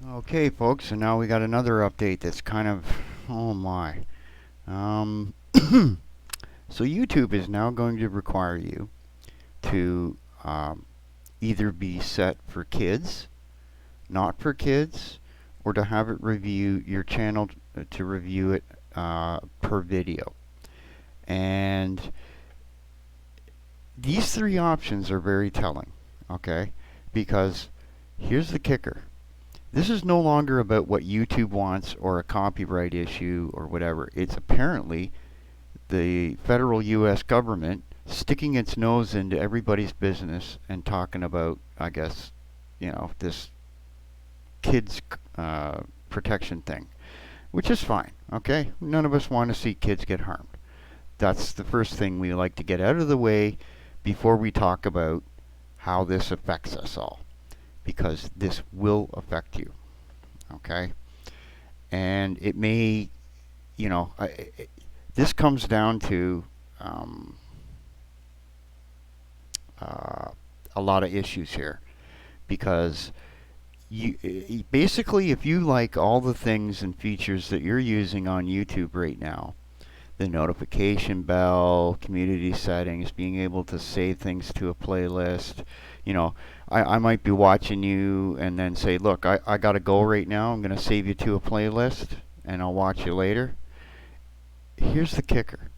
Okay, folks, so now we got another update that's kind of, oh my. Um, so YouTube is now going to require you to either be set for kids, not for kids, or to have it review your channel to review it per video. And these three options are very telling, okay? Because here's the kicker. This is no longer about what YouTube wants or a copyright issue or whatever. It's apparently the federal U.S. government sticking its nose into everybody's business and talking about, I guess, this kids protection thing, which is fine, okay? None of us want to see kids get harmed. That's the first thing we like to get out of the way before we talk about how this affects us all, because this will affect you, okay? And it may, this comes down to a lot of issues here, because basically, if you like all the things and features that you're using on YouTube right now, the notification bell, community settings, being able to save things to a playlist. I might be watching you and then say, look, I got to go right now. I'm going to save you to a playlist and I'll watch you later. Here's the kicker.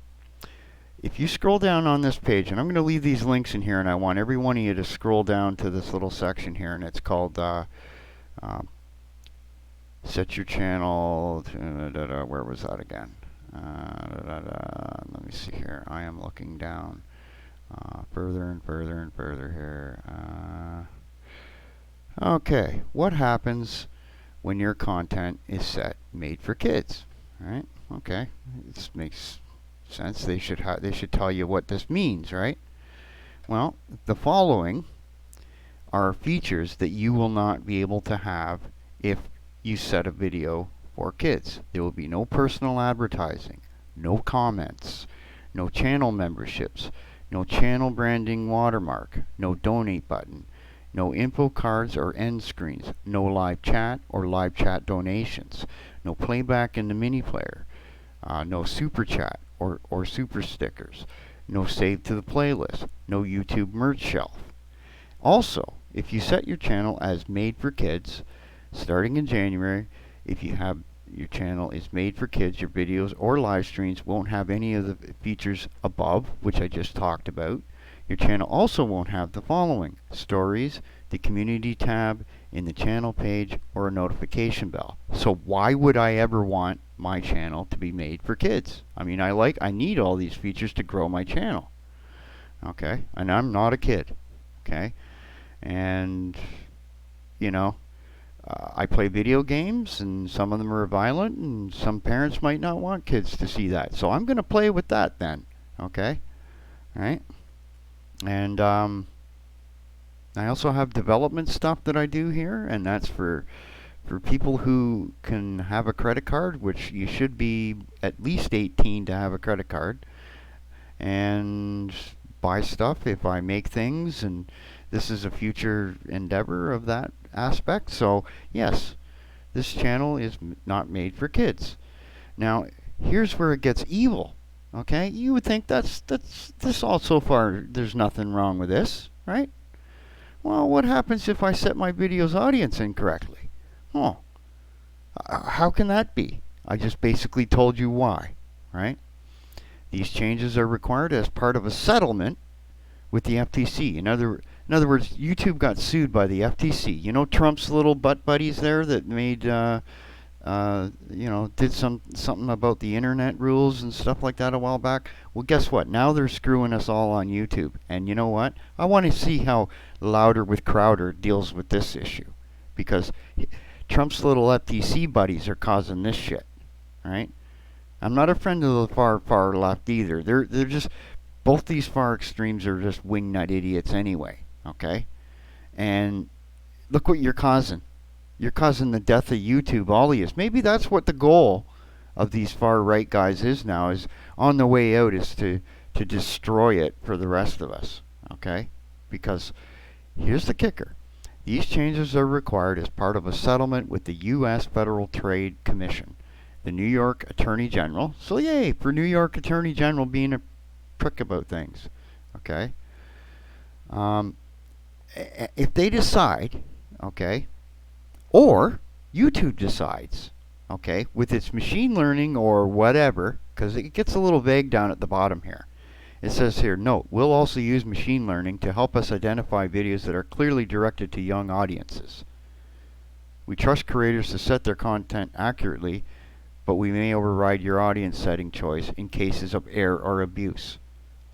If you scroll down on this page, and I'm going to leave these links in here, and I want every one of you to scroll down to this little section here, and it's called set your channel to, where was that again? Let me see here. I am looking down further and further and further here. Okay, what happens when your content is set made for kids? Right? Okay, this makes sense. They should tell you what this means, right? Well, the following are features that you will not be able to have if you set a video for kids. There will be no personal advertising, no comments, no channel memberships, no channel branding watermark, no donate button, no info cards or end screens, no live chat or live chat donations, no playback in the Miniplayer, no super chat or super stickers, no save to the playlist, no YouTube merch shelf. Also, if you set your channel as made for kids, starting in January, if you have your channel is made for kids, your videos or live streams won't have any of the features above, which I just talked about. Your channel also won't have the following: stories, the community tab in the channel page, or a notification bell. So why would I ever want my channel to be made for kids? I mean, I need all these features to grow my channel. Okay? And I'm not a kid. Okay? And, I play video games, and some of them are violent, and some parents might not want kids to see that. So I'm going to play with that then. Okay? Right? And I also have development stuff that I do here, and that's for people who can have a credit card, which you should be at least 18 to have a credit card, and buy stuff if I make things, and this is a future endeavor of that aspect. So yes, this channel is not made for kids. Now, here's where it gets evil. Okay, you would think that's this all so far. There's nothing wrong with this, right? Well, what happens if I set my video's audience incorrectly? Oh, how can that be? I just basically told you why, right? These changes are required as part of a settlement with the FTC. In other words, YouTube got sued by the FTC. You know Trump's little butt buddies there that made, did something about the internet rules and stuff like that a while back? Well, guess what? Now they're screwing us all on YouTube. And you know what? I want to see how Louder with Crowder deals with this issue. Because Trump's little FTC buddies are causing this shit, right? I'm not a friend of the far left either. They're just, both these far extremes are just wingnut idiots anyway, okay? And look what you're causing. You're causing the death of YouTube, all of you. Maybe that's what the goal of these far right guys is now, is on the way out is to destroy it for the rest of us, okay? Because here's the kicker. These changes are required as part of a settlement with the U.S. Federal Trade Commission, the New York Attorney General. So yay for New York Attorney General being a prick about things. Okay. Um, if they decide, okay, or YouTube decides, okay, with its machine learning or whatever, because it gets a little vague down at the bottom here. It says here, note, we'll also use machine learning to help us identify videos that are clearly directed to young audiences. We trust creators to set their content accurately, but we may override your audience setting choice in cases of error or abuse.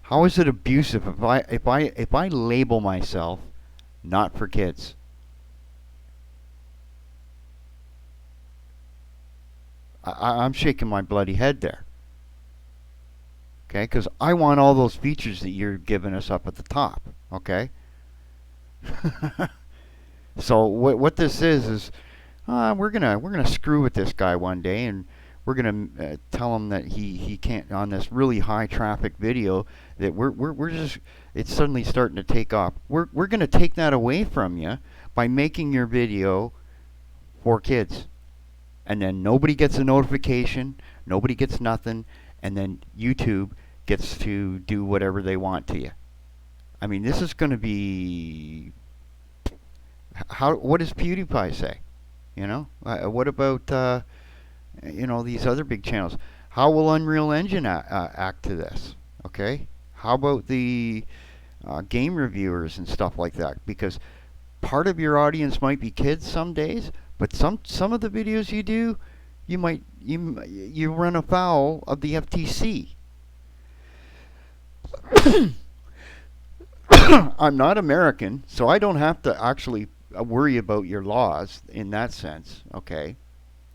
How is it abusive if I label myself not for kids? I'm shaking my bloody head there. Okay, because I want all those features that you're giving us up at the top. Okay. So what this is we're gonna screw with this guy one day, and we're gonna tell him that he can't, on this really high traffic video, that we're just, it's suddenly starting to take off. We're gonna take that away from you by making your video for kids, and then nobody gets a notification, nobody gets nothing, and then YouTube gets to do whatever they want to you. I mean, this is going to be what does PewDiePie say? You know, what about these other big channels? How will Unreal Engine act to this? Okay, how about the game reviewers and stuff like that? Because part of your audience might be kids some days, but some of the videos you do, you run afoul of the FTC. I'm not American, so I don't have to actually worry about your laws in that sense, okay?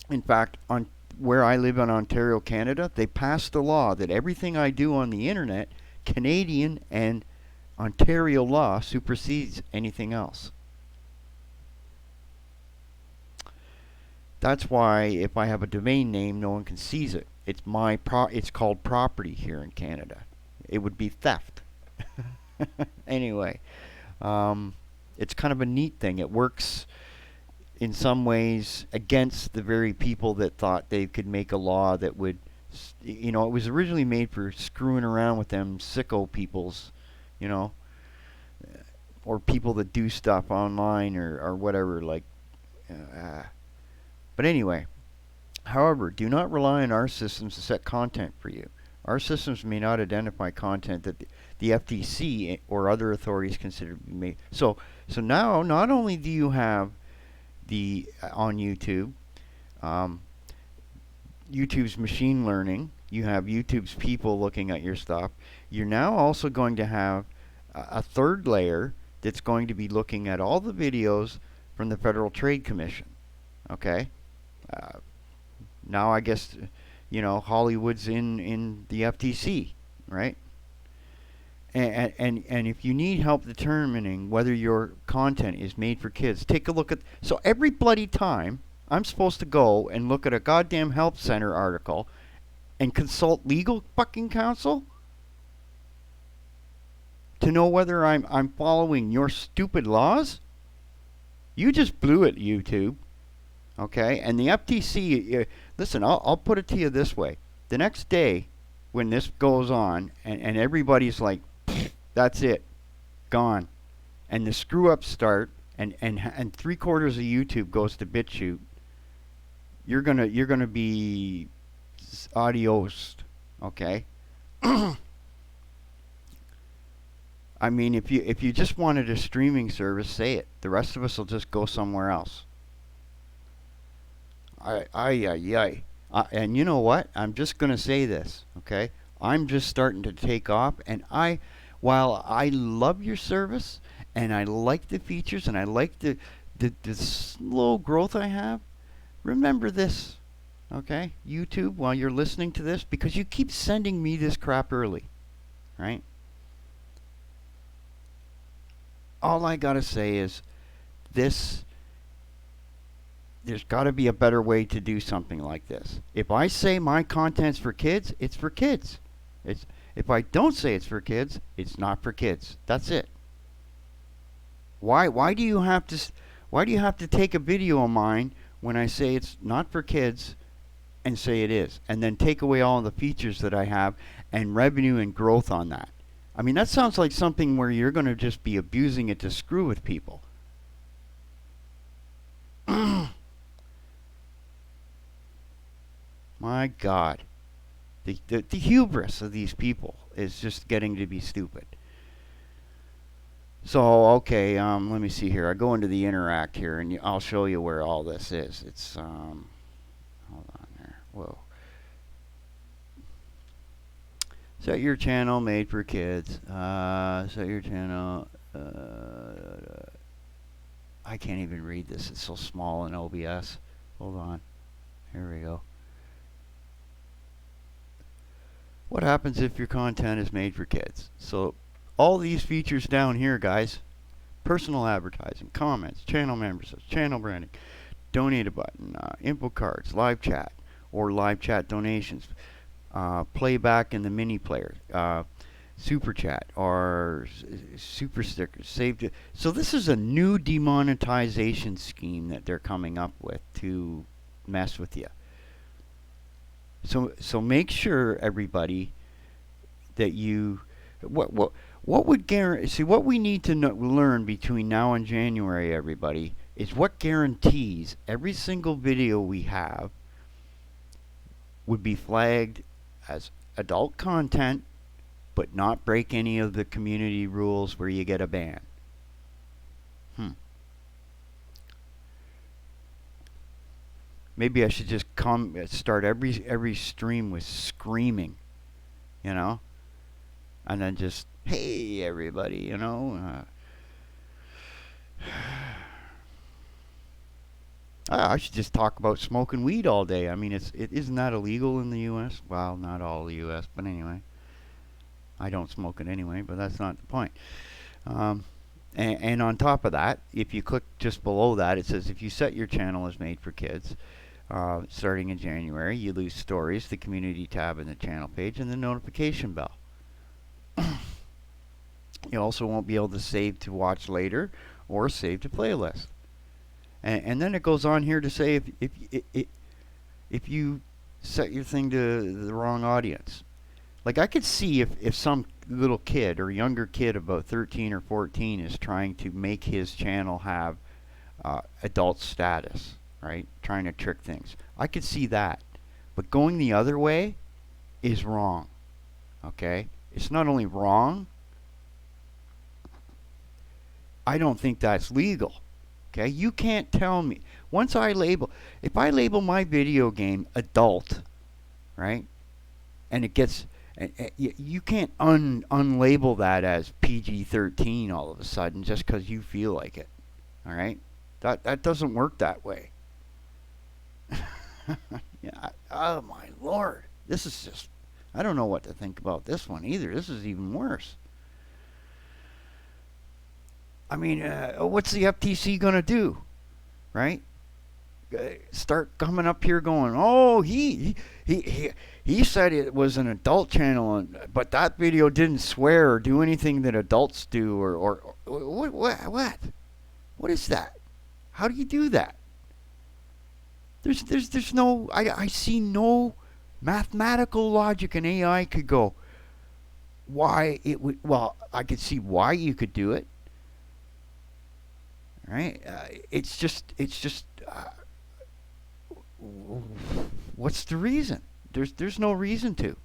In fact, on where I live in Ontario, Canada, they passed a law that everything I do on the internet, Canadian and Ontario law supersedes anything else. That's why if I have a domain name, no one can seize it. It's called property here in Canada. It would be theft. Anyway, it's kind of a neat thing. It works in some ways against the very people that thought they could make a law that would, it was originally made for screwing around with them sicko peoples, or people that do stuff online or whatever, like, but anyway, however, do not rely on our systems to set content for you. Our systems may not identify content that the FTC or other authorities consider to be made. So now, not only do you have on YouTube, YouTube's machine learning, you have YouTube's people looking at your stuff, you're now also going to have a third layer that's going to be looking at all the videos from the Federal Trade Commission. Okay? Now I guess, Hollywood's in the FTC, right? And if you need help determining whether your content is made for kids, take a look at... So every bloody time, I'm supposed to go and look at a goddamn Help Center article and consult legal fucking counsel to know whether I'm following your stupid laws? You just blew it, YouTube. Okay? And the FTC... listen, I'll put it to you this way. The next day, when this goes on, and everybody's like, that's it, gone, and the screw-ups start, and 3/4 of YouTube goes to BitChute, you're gonna be adios, okay? I mean, if you just wanted a streaming service, say it. The rest of us will just go somewhere else. And you know what? I'm just gonna say this, okay? I'm just starting to take off, and while I love your service, and I like the features, and I like the slow growth I have, remember this, okay? YouTube, while you're listening to this, because you keep sending me this crap early, right? All I gotta say is there's got to be a better way to do something like this. If I say my content's for kids, it's for kids. If I don't say it's for kids, it's not for kids. That's it. Why do you have to Why do you have to take a video of mine when I say it's not for kids and say it is, and then take away all the features that I have and revenue and growth on that? I mean, that sounds like something where you're going to just be abusing it to screw with people. My God. The hubris of these people is just getting to be stupid. So, okay, let me see here. I go into the interact here, and I'll show you where all this is. It's, hold on there. Whoa. Set your channel made for kids. Set your channel. I can't even read this. It's so small in OBS. Hold on. Here we go. What happens if your content is made for kids? So all these features down here, guys: personal advertising, comments, channel memberships, channel branding, donate a button, info cards, live chat or live chat donations, playback in the Miniplayer, super chat or super stickers, saved. So this is a new demonetization scheme that they're coming up with to mess with you. So make sure, everybody, that you what would guarantee. See, what we need to learn between now and January, everybody, is what guarantees every single video we have would be flagged as adult content, but not break any of the community rules where you get a ban. Maybe I should just start every stream with screaming, you know, and then just, hey everybody, you know. I should just talk about smoking weed all day. I mean, isn't that illegal in the U.S.? Well, not all the U.S., but anyway, I don't smoke it anyway. But that's not the point. And on top of that, if you click just below that, it says if you set your channel as made for kids. Starting in January, you lose stories, the community tab in the channel page, and the notification bell. You also won't be able to save to watch later or save to playlist. And then it goes on here to say if you set your thing to the wrong audience. Like, I could see if some little kid or younger kid about 13 or 14 is trying to make his channel have adult status. Right? Trying to trick things. I could see that. But going the other way is wrong. Okay? It's not only wrong, I don't think that's legal. Okay? You can't tell me. If I label my video game adult, right? And it gets, you can't unlabel that as PG-13 all of a sudden just because you feel like it. All right? That doesn't work that way. Yeah, oh my Lord, this is just, I don't know what to think about this one either. This is even worse. I mean, what's the FTC gonna do, right? Start coming up here going, oh, he said it was an adult channel, but that video didn't swear or do anything that adults do, or what is that? How do you do that? There's no, I see no mathematical logic in AI could go, why it would, well, I could see why you could do it, right? It's just, what's the reason? There's no reason to.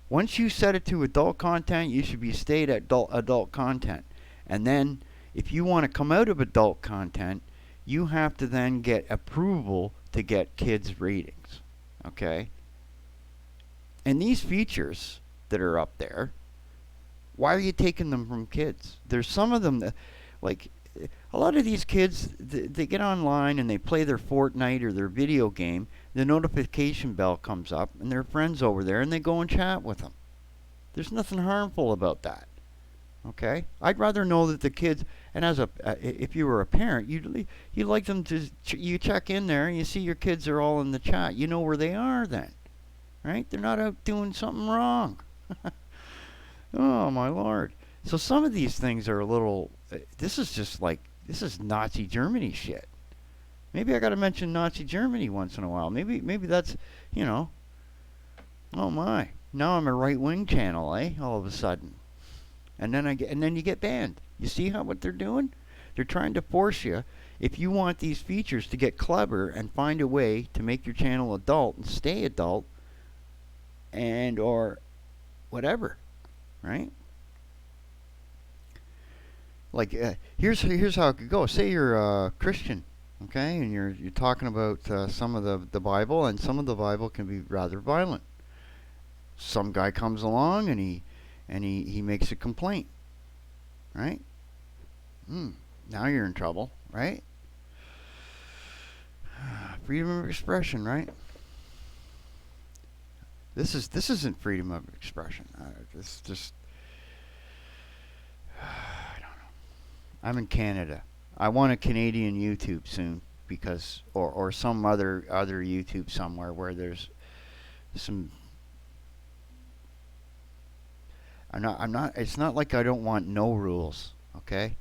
Once you set it to adult content, you should be stayed at adult content. And then, if you want to come out of adult content, you have to then get approval to get kids ratings, okay? And these features that are up there, why are you taking them from kids? There's some of them that, like, a lot of these kids, they get online and they play their Fortnite or their video game, the notification bell comes up and their friends over there and they go and chat with them. There's nothing harmful about that. Okay, I'd rather know that the kids, and if you were a parent, you'd like them to, you check in there and you see your kids are all in the chat. You know where they are then, right? They're not out doing something wrong. Oh my Lord! So some of these things are a little. This is just like this is Nazi Germany shit. Maybe I got to mention Nazi Germany once in a while. Maybe that's, you know, oh my. Now I'm a right-wing channel, eh? All of a sudden. And then you get banned. You see what they're doing? They're trying to force you, if you want these features to get clever and find a way to make your channel adult and stay adult and or whatever, right? Like here's how it could go. Say you're a Christian, okay, and you're talking about some of the Bible, and some of the Bible can be rather violent. Some guy comes along and he makes a complaint, right? Now you're in trouble, right? Freedom of expression, right? This isn't freedom of expression. It's just I don't know. I'm in Canada. I want a Canadian YouTube soon because or some other YouTube somewhere where there's some. I'm not. It's not like I don't want no rules. Okay.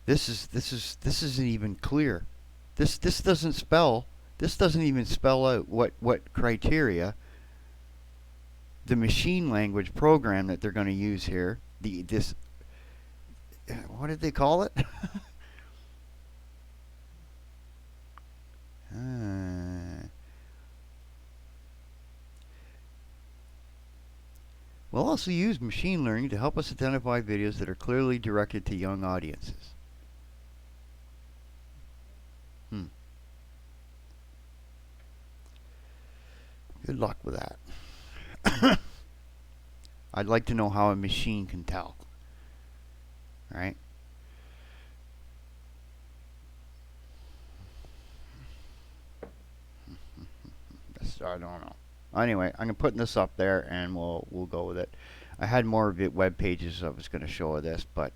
This isn't even clear. This doesn't spell. This doesn't even spell out what criteria the machine language program that they're going to use here. This what did they call it? We'll also use machine learning to help us identify videos that are clearly directed to young audiences. Good luck with that. I'd like to know how a machine can tell. Right? I don't know. Anyway, I'm putting this up there, and we'll go with it. I had more web pages I was going to show of this, but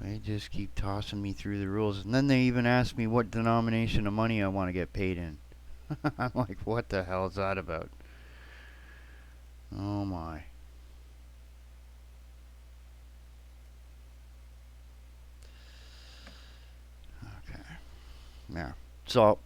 they just keep tossing me through the rules, and then they even ask me what denomination of money I want to get paid in. I'm like, what the hell is that about? Oh my. Okay. Yeah. So